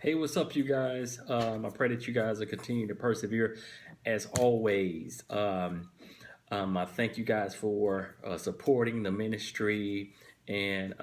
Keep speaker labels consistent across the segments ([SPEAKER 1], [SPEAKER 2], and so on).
[SPEAKER 1] Hey, what's up, you guys? I pray that you guys will continue to persevere as always. I thank you guys for supporting the ministry and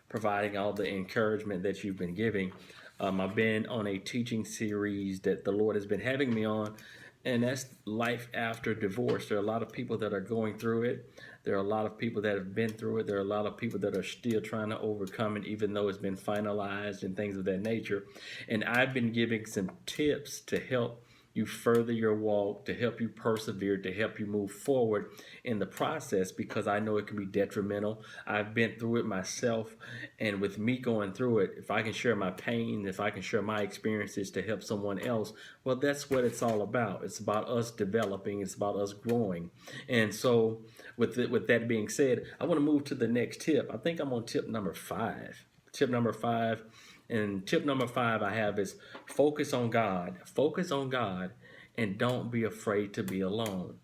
[SPEAKER 1] providing all the encouragement that you've been giving. I've been on a teaching series that the Lord has been having me on, and that's life after divorce. There are a lot of people that are going through it. There are a lot of people that have been through it. There are a lot of people that are still trying to overcome it, even though it's been finalized and things of that nature. And I've been giving some tips to help you further your walk, to help you persevere, to help you move forward in the process because I know it can be detrimental. I've been through it myself, and with me going through it, if I can share my pain, if I can share my experiences to help someone else, well, that's what it's all about. It's about us developing, it's about us growing. And so, with that being said, I want to move to the next tip. I think I'm on tip number five. Tip number five. And tip number five I have is focus on God. Focus on God and don't be afraid to be alone.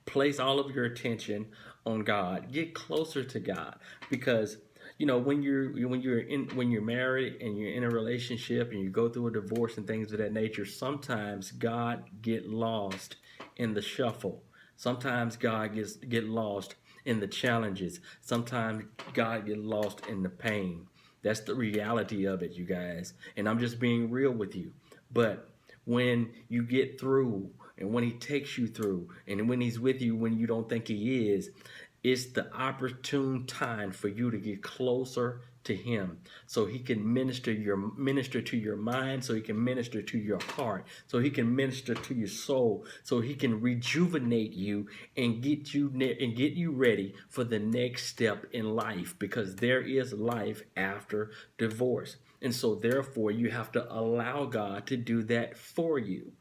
[SPEAKER 1] Place all of your attention on God. Get closer to God because when you're married and you're in a relationship and you go through a divorce and things of that nature, sometimes God get lost in the shuffle. Sometimes God get lost in the challenges. Sometimes God get lost in the pain. That's the reality of it, you guys. And I'm just being real with you. But when you get through and when he takes you through and when he's with you when you don't think he is, it's the opportune time for you to get closer to him so he can minister to your mind, so he can minister to your heart, so he can minister to your soul, so he can rejuvenate you and get you ready for the next step in life because there is life after divorce. And so therefore you have to allow God to do that for you.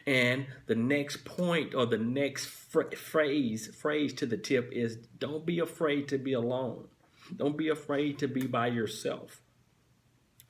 [SPEAKER 1] And the next point or the next phrase to the tip is don't be afraid to be alone. Don't be afraid to be by yourself.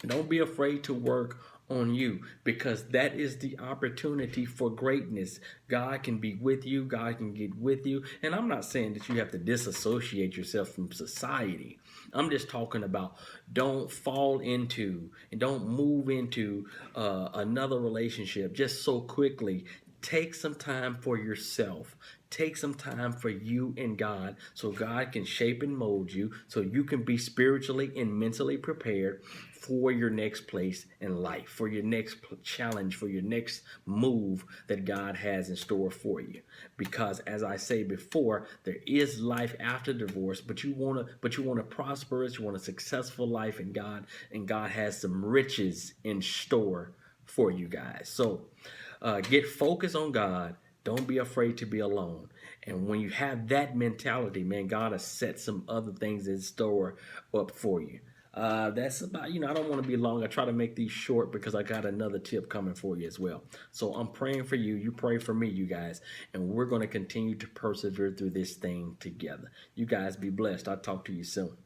[SPEAKER 1] Don't be afraid to work on you because that is the opportunity for greatness. God can be with you, God can get with you. And I'm not saying that you have to disassociate yourself from society. I'm just talking about don't fall into and don't move into another relationship just so quickly. Take some time for yourself. Take some time for you and God so God can shape and mold you so you can be spiritually and mentally prepared for your next place in life, for your next challenge, for your next move that God has in store for you. Because as I say before, there is life after divorce, but you want to prosperous, you want a successful life in God, and God has some riches in store for you guys. So get focused on God. Don't be afraid to be alone. And when you have that mentality, man, God has set some other things in store up for you. That's about, I don't want to be long. I try to make these short because I got another tip coming for you as well. So I'm praying for you. You pray for me, you guys. And we're going to continue to persevere through this thing together. You guys be blessed. I'll talk to you soon.